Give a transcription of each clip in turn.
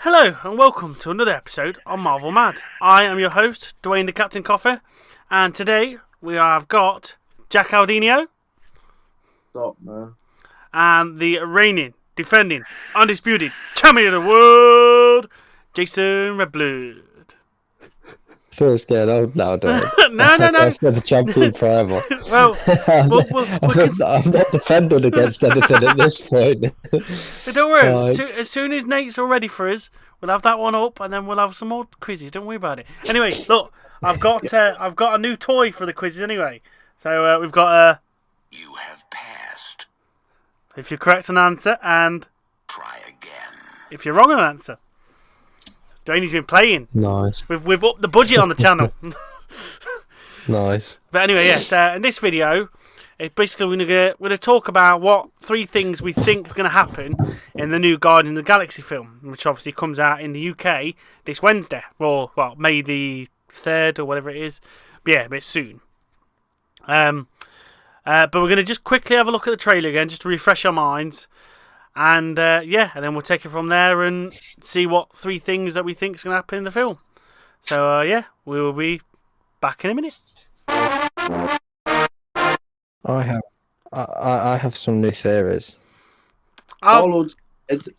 Hello and welcome to another episode of Marvel Mad. I am your host, Duane the Captain Coffee, and today we have got Jack Aldinio Stop, man. and the reigning, defending, undisputed champion of the world, Jason Redblood. Feels getting old now, Dwayne. No. That's been the champion forever. Well, I'm not defending against anything at this point. don't worry. Right. As soon as Nate's all ready for us, we'll have that one up, and then we'll have some more quizzes. Don't worry about it. Anyway, look, I've got a new toy for the quizzes. Anyway, so we've got You have passed. if you're correct on answer, and Try again. if you're wrong on answer. Dwayne's been playing. Nice. We've upped the budget on the channel. Nice. But anyway, yes. In this video, it's basically we're gonna talk about what 3 things we think is gonna happen in the new Guardians of the Galaxy film, which obviously comes out in the UK this Wednesday, or well, May the 3rd or whatever it is. But yeah, a bit soon. But we're gonna just quickly have a look at the trailer again, just to refresh our minds. And and then we'll take it from there and see what 3 things that we think is going to happen in the film. So we will be back in a minute. I have some new theories. Followed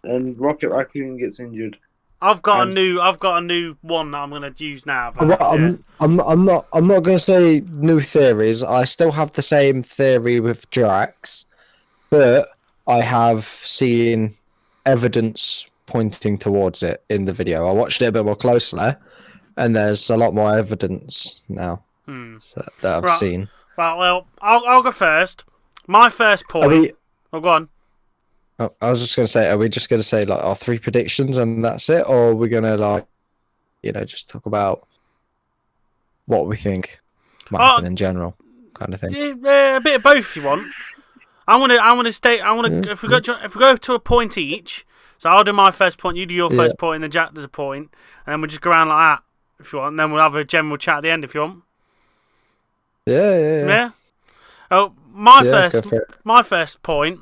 and Rocket Raccoon gets injured. I've got a new one that I'm going to use now. But, Well, I'm not going to say new theories. I still have the same theory with Drax, but I have seen evidence pointing towards it in the video. I watched it a bit more closely, and there's a lot more evidence now that I've seen. Right, well, I'll go first. My first point. Go on. I was just going to say, are we just going to say like our 3 predictions and that's it, or are we going to just talk about what we think might happen in general, kind of thing? A bit of both, if you want. If we go to a point each, so I'll do my first point, you do your first point, and then Jack does a point, and then we'll just go around like that if you want, and then we'll have a general chat at the end if you want. Yeah. Oh, my first point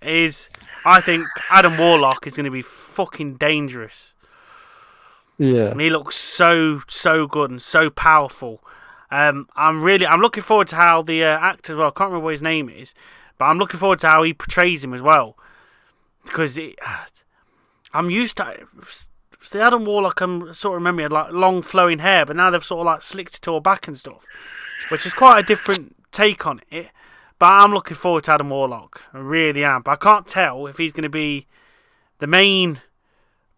is I think Adam Warlock is going to be fucking dangerous. Yeah. He looks so good and so powerful. I'm looking forward to how the actor. Well, I can't remember what his name is. But I'm looking forward to how he portrays him as well, because I'm used to the Adam Warlock. I'm sort of remember he had like long flowing hair, but now they've sort of like slicked it to her back and stuff, which is quite a different take on it. But I'm looking forward to Adam Warlock. I really am. But I can't tell if he's going to be the main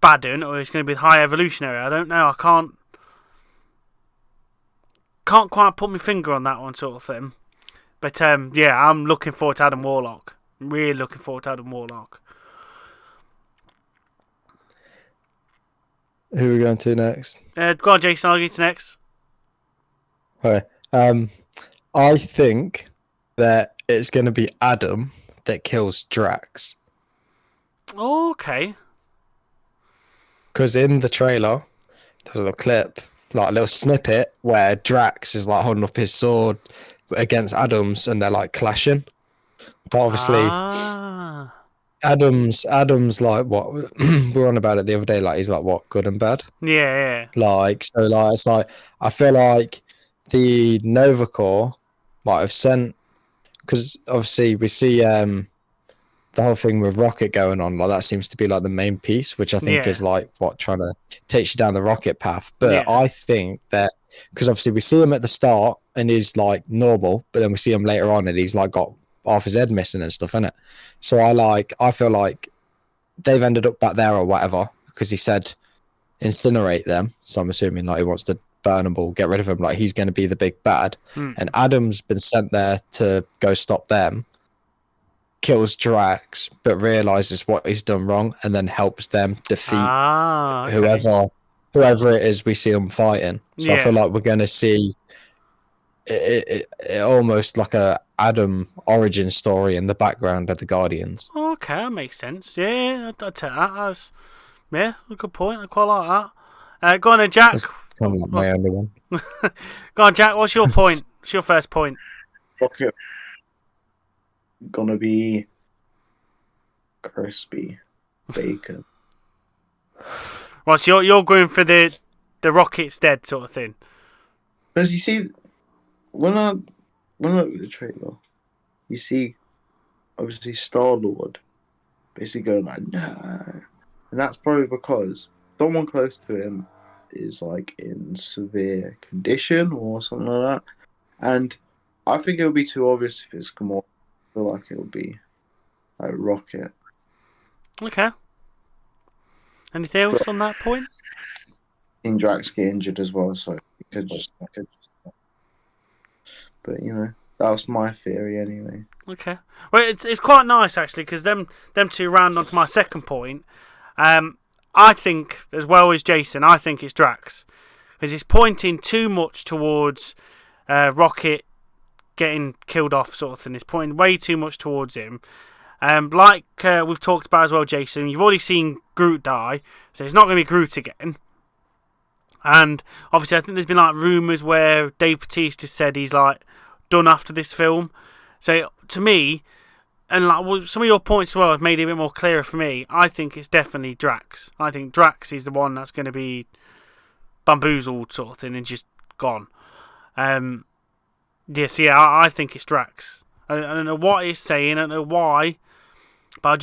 bad one or he's going to be the High Evolutionary. I don't know. I can't quite put my finger on that one sort of thing. But I'm looking forward to Adam Warlock. I'm really looking forward to Adam Warlock. Who are we going to next? Go on, Jason. I'll get to next. Okay. I think that it's going to be Adam that kills Drax. Okay. Because in the trailer, there's a little clip, like a little snippet, where Drax is like holding up his sword against Adams and they're like clashing. But obviously Adams like what we were on about it the other day, like he's like what, good and bad? Yeah. Like so like it's like I feel like the Nova Corps might have sent, because obviously we see the whole thing with Rocket going on, like that seems to be like the main piece, which I think is like what trying to take you down the rocket path. But I think that because obviously we see him at the start and he's like normal, but then we see him later on and he's like got half his head missing and stuff, innit? So I feel like they've ended up back there or whatever, because he said incinerate them. So I'm assuming like he wants to burn them all, get rid of them, like he's going to be the big bad. And Adam's been sent there to go stop them, kills Drax, but realizes what he's done wrong and then helps them defeat whoever it is we see them fighting. So I feel like we're going to see it almost like a Adam origin story in the background of the Guardians. Okay, that makes sense. Yeah, I'd take that. That's a good point. I quite like that. Go on then, Jack. That's kind of like my only one. Go on, Jack. What's your point? What's your first point? Rocket gonna be crispy bacon. Right, so you're going for the Rocket's dead sort of thing. Because you see, when I look at the trailer, you see obviously Star Lord basically going like no, and that's probably because someone close to him is like in severe condition or something like that. And I think it would be too obvious if it's Gamora. I feel like it would be like Rocket. Okay. Anything else on that point? Seeing Drax get injured as well, so it could just. But that's my theory anyway. Okay. Well, it's quite nice actually because them two round onto my second point. I think as well as Jason, I think it's Drax because it's pointing too much towards Rocket getting killed off sort of thing. It's pointing way too much towards him. Like we've talked about as well, Jason, you've already seen Groot die, so it's not going to be Groot again. And obviously I think there's been like rumours where Dave Bautista said he's like done after this film. So to me, and like some of your points as well have made it a bit more clearer for me, I think it's definitely Drax. I think Drax is the one that's going to be bamboozled sort of thing and just gone. Yes, yeah, I think it's Drax. I don't know what he's saying, I don't know why, but I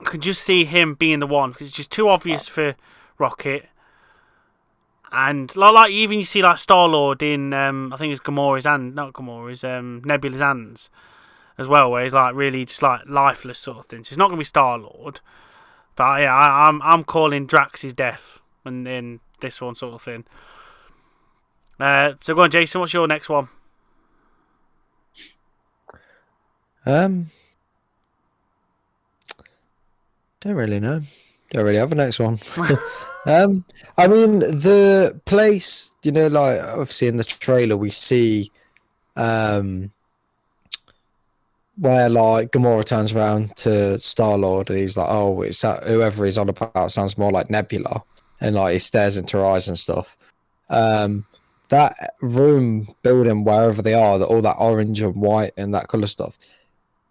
can just see him being the one because it's just too obvious for Rocket. And like even you see like Star-Lord in I think it's Nebula's hands as well, where he's like really just like lifeless sort of thing. So it's not going to be Star-Lord, but yeah, I'm calling Drax's death in this one sort of thing. So go on, Jason. What's your next one? Don't really know. Don't really have a next one. I mean, the place, like obviously in the trailer we see, where like Gamora turns around to Star-Lord and he's like, "Oh, it's that whoever he's on about sounds more like Nebula," and like he stares into her eyes and stuff. That room building wherever they are, all that orange and white and that color stuff.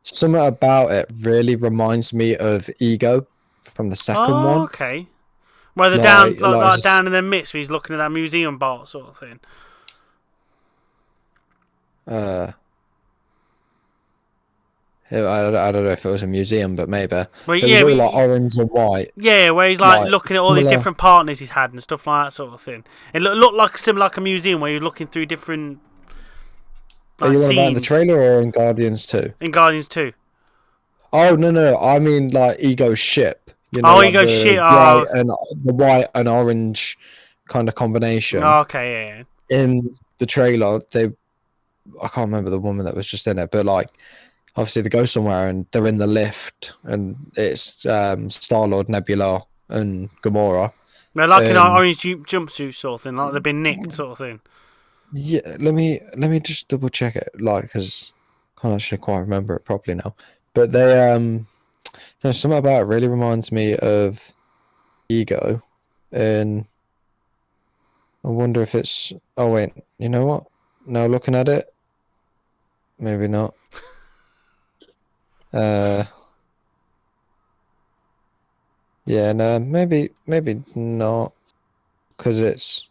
Something about it really reminds me of Ego from the second one. Okay. Where they're Like, down, like down in the midst, where he's looking at that museum bar sort of thing. I don't know if it was a museum, but maybe. Well, It was all like orange and white. Yeah, where he's like Like, looking at all these different partners he's had and stuff like that sort of thing. It looked like similar like a museum where you're looking through different. Are you on about in the scenes. trailer or in Guardians 2? In Guardians 2. Oh no! I mean like Ego's ship. Like Ego's shit. White and the white and orange kind of combination. Oh, okay, yeah. In the trailer, I can't remember the woman that was just in it, but like obviously they go somewhere and they're in the lift and it's Star-Lord, Nebula, and Gamora. They're like an orange jumpsuit sort of thing, like they've been nicked sort of thing. Yeah, let me just double check it, like, because I can't actually quite remember it properly now. But there's something about it really reminds me of Ego, and I wonder if it's. Oh wait, you know what? Now looking at it, maybe not. Yeah, no, maybe not, because it's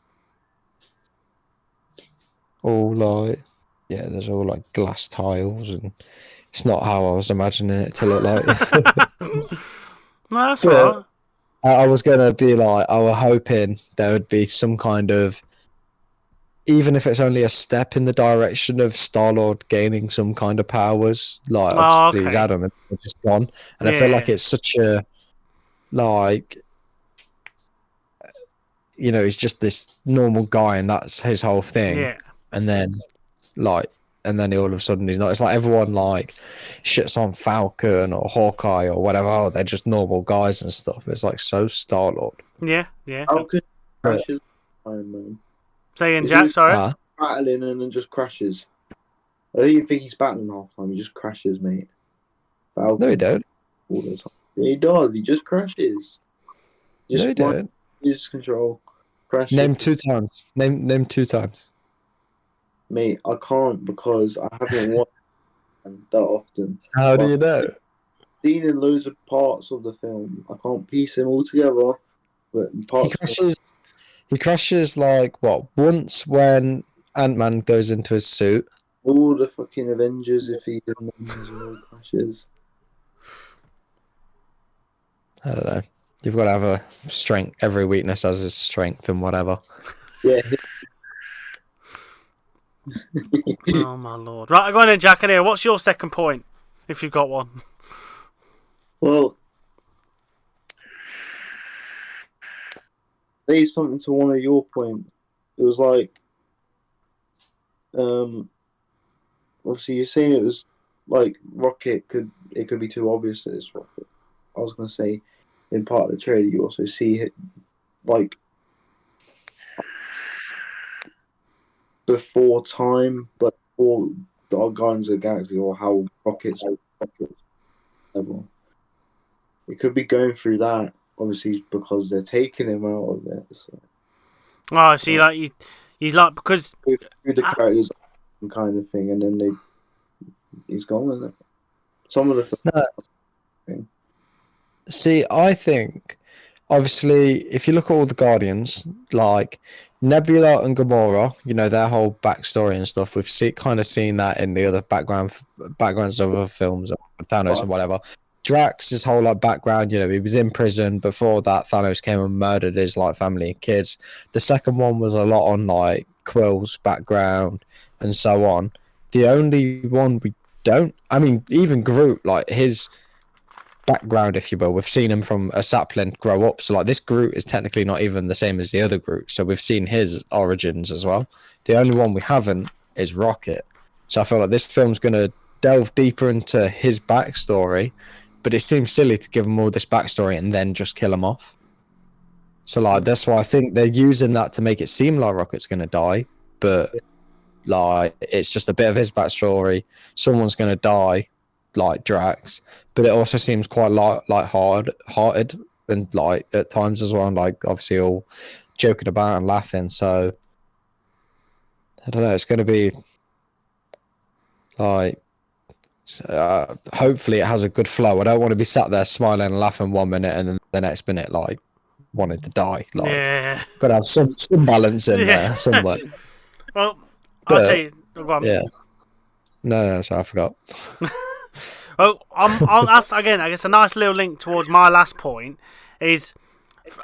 all like, yeah, there's all like glass tiles, and it's not how I was imagining it to look like. No, that's alright. I was gonna be like, I was hoping there would be some kind of, even if it's only a step in the direction of Star-Lord gaining some kind of powers, like obviously he's Adam and just gone, and I feel like it's such a, like, he's just this normal guy and that's his whole thing. Yeah. And then all of a sudden he's not. It's like everyone like shits on Falcon or Hawkeye or whatever. Oh, they're just normal guys and stuff. It's like so Star-Lord. Yeah. Falcon crashes Iron Man. Say in Jack, sorry. Battling and then just crashes. I don't even think he's battling half the time. He just crashes, mate. Falcon, no, he don't. All the time. Yeah, he does. He just crashes. No, he don't. Loses control. Crashes. Name 2 times. Name 2 times. Mate, I can't because I haven't watched them that often. How do you know? Seen in loads of parts of the film. I can't piece them all together. But He parts crashes. He crashes like what? Once when Ant-Man goes into his suit. all the fucking Avengers, if he's in them, he all crashes. I don't know. You've got to have a strength. Every weakness has its strength and whatever. Yeah. Oh my lord! Right, go on then, Jack. And here, what's your second point, if you've got one? Well, say something to one of your points. It was like, obviously you're saying it was like Rocket could be too obvious that it's Rocket. I was gonna say, in part of the trailer, you also see it like before time, but for the Guardians of the Galaxy or how Rocket's level. It could be going through that, obviously, because they're taking him out of it. So. Oh, see, like he's like because Through the characters kind of thing, and then he's gone with it. Some of the No. See, I think obviously if you look at all the Guardians, like Nebula and Gamora, you know their whole backstory and stuff. We've kind of seen that in the other backgrounds of other films, of Thanos and whatever. Drax, his whole like background, you know, he was in prison before that. Thanos came and murdered his like family and kids. The second one was a lot on like Quill's background and so on. The only one we don't, I mean, even Groot, like his background, if you will, we've seen him from a sapling grow up. So like this Groot is technically not even the same as the other Groot. So we've seen his origins as well. The only one we haven't is Rocket. So I feel like this film's gonna delve deeper into his backstory. But it seems silly to give him all this backstory and then just kill him off. So, like, that's why I think they're using that to make it seem like Rocket's going to die. But, like, it's just a bit of his backstory. Someone's going to die, like Drax. But it also seems quite hard-hearted and, like, at times as well. And, like, obviously all joking about and laughing. So, I don't know. It's going to be, like... hopefully it has a good flow. I don't want to be sat there smiling and laughing 1 minute and then the next minute like wanting to die. Like, yeah, got to have some balance in there somewhere. Well, But, I'll say, go on. Yeah. No, sorry, I forgot. Well, that's again, I guess a nice little link towards my last point is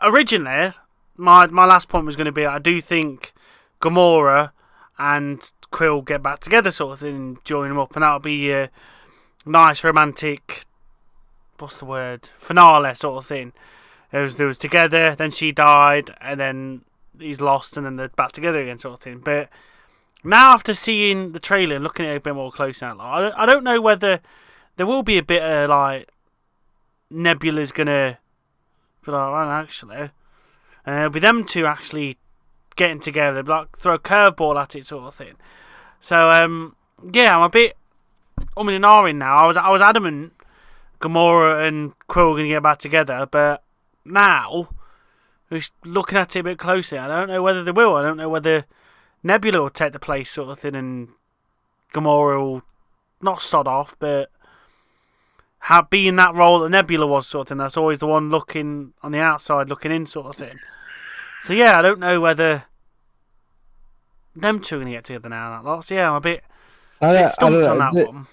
originally my last point was going to be I do think Gamora and Quill get back together, sort of thing, and join them up, and that'll be a nice romantic, what's the word, finale sort of thing. They was together, then she died, and then he's lost, and then they're back together again, sort of thing. But now after seeing the trailer and looking at it a bit more closely, like, I don't know whether there will be a bit of like Nebula's gonna be like, well, actually, and it'll be them two actually getting together, like throw a curveball at it, sort of thing. So yeah, I'm a bit and ahhing now. I was adamant Gamora and Quill were gonna get back together, but now who's looking at it a bit closely, I don't know whether they will. I don't know whether Nebula will take the place, sort of thing, and Gamora will not sod off, but be in that role that Nebula was, sort of thing. That's always the one looking on the outside, looking in, sort of thing. So yeah, I don't know whether them two are going to get together now. So yeah, I'm a bit stumped on that one.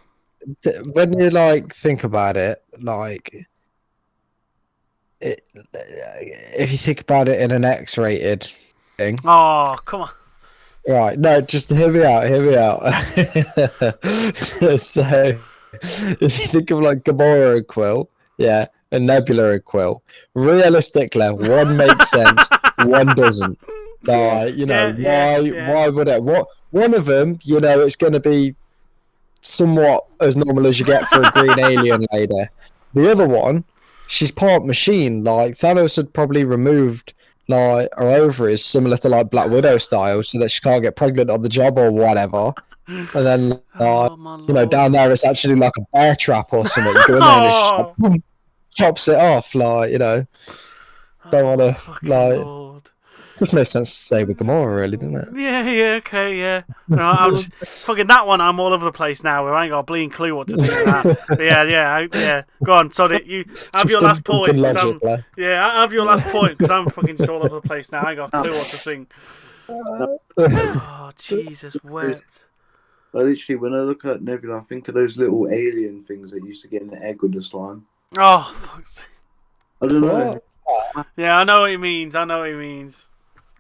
When you like think about it, like if you think about it in an X-rated thing. Oh, come on. Right, no, just hear me out. So, if you think of like Gamora and Quill, yeah, and Nebula and Quill, realistically, one makes sense, one doesn't. Like, you know, why would it? What one of them, you know, it's going to be somewhat as normal as you get for a green alien lady. The other one, she's part machine. Like Thanos had probably removed like her ovaries, similar to like Black Widow style, so that she can't get pregnant on the job or whatever. And then, you know, down there it's actually like a bear trap or something. You go in there and it's just like, boom, chops it off. Like, you know, don't want to like. Lord. Just makes sense to stay with Gamora, really, doesn't it? Yeah, okay, yeah. Right, I'm just, fucking that one, I'm all over the place now. I ain't got a bleeding clue what to think of that. But yeah. Go on, sorry, you have Just your last point. 'Cause logic, like. have your last point, because I'm fucking just all over the place now. I ain't got a clue what to think. Oh, Jesus wept. Literally, when I look at Nebula, I think of those little alien things that used to get in the egg with the slime. Oh, fuck's sake. I don't know. What? Yeah, I know what he means.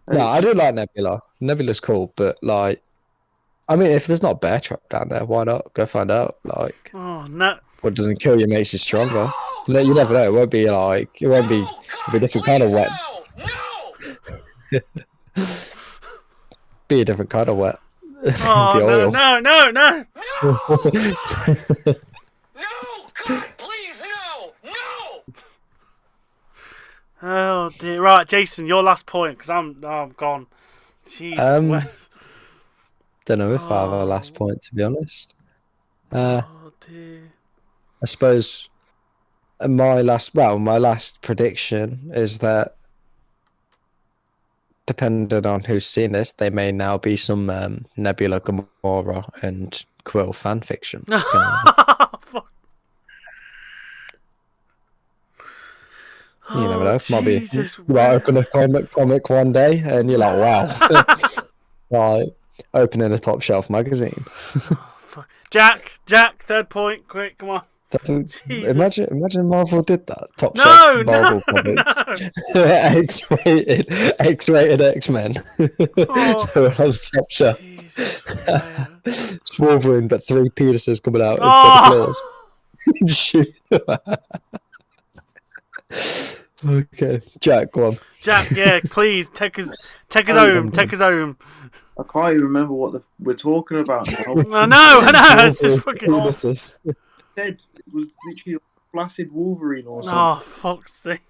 No, I do like Nebula. Nebula's cool, but like, I mean, if there's not a bear trap down there, why not? Go find out. Like, Oh, no. what doesn't kill you makes you stronger. You never know. It won't be like, it'll be a different kind of wet. Be a different kind of wet. Oh, The oil. no. No, God, please, no. Oh, dear. Right, Jason, your last point, because I'm gone. Jesus West. Don't know if I have a last point, to be honest. Oh, dear. I suppose my last prediction is that, depending on who's seen this, there may now be some Nebula, Gamora, and Quill fan fiction. Fuck. You never know. Might be Jesus, you might open a comic one day, and you're like, wow. Like opening a top shelf magazine. Fuck. Jack, third point, quick, come on. Jesus. Imagine Marvel did that. Top No, shelf Marvel comics. X-rated X-Men. Oh, They were on the top shelf. Jesus, man. It's Wolverine, but 3 penises coming out Oh. instead of claws. Shoot. Okay, Jack, go on. Jack, yeah, please take us home. Take us home. I can't even remember what we're talking about now. I know. It's just fucking. Penises. Said it was literally a flaccid Wolverine or something. Oh, fuck's sake.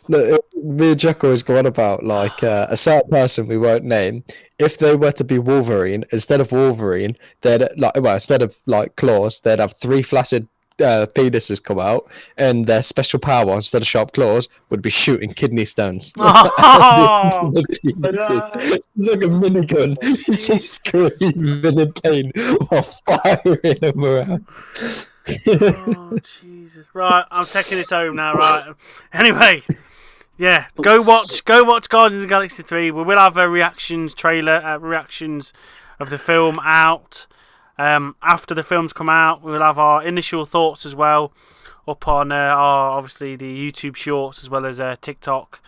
No, me and Jack always go on about like a certain person we won't name. If they were to be Wolverine, instead of Wolverine, instead of like claws, they'd have 3 flaccid penises come out, and their special power instead of sharp claws would be shooting kidney stones. Oh. It's like a minigun. He's just screaming in pain while firing them around. Oh, Jesus. Right, I'm taking this home now, right. Anyway, yeah, go watch Guardians of the Galaxy 3. We will have a reactions of the film out. After the film's come out, we will have our initial thoughts as well up on our, obviously, the YouTube shorts as well as TikTok.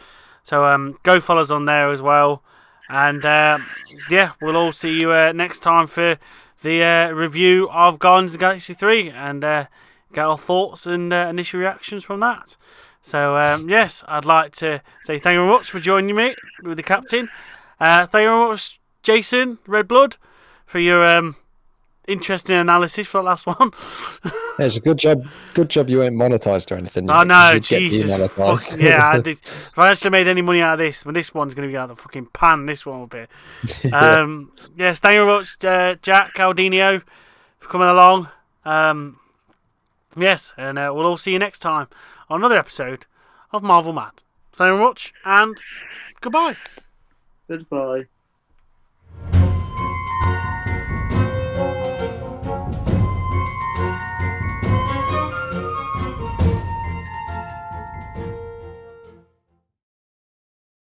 So go follow us on there as well. And yeah, we'll all see you next time for the review of Guardians of the Galaxy 3 and get our thoughts and initial reactions from that. So, yes, I'd like to say thank you very much for joining me with the captain. Thank you very much, Jason Redblood, for your interesting analysis for the last one. Yeah, it's a good job. Good job you ain't monetized or anything. I know, You'd get Jesus. demonetized. Yeah, if I actually made any money out of this, well, this one's going to be out of the fucking pan. This one will be. Yes, thank you very much, Jack Caldino, for coming along. Yes, and we'll all see you next time on another episode of Marvel Mad. Thank you very much, and goodbye. Goodbye.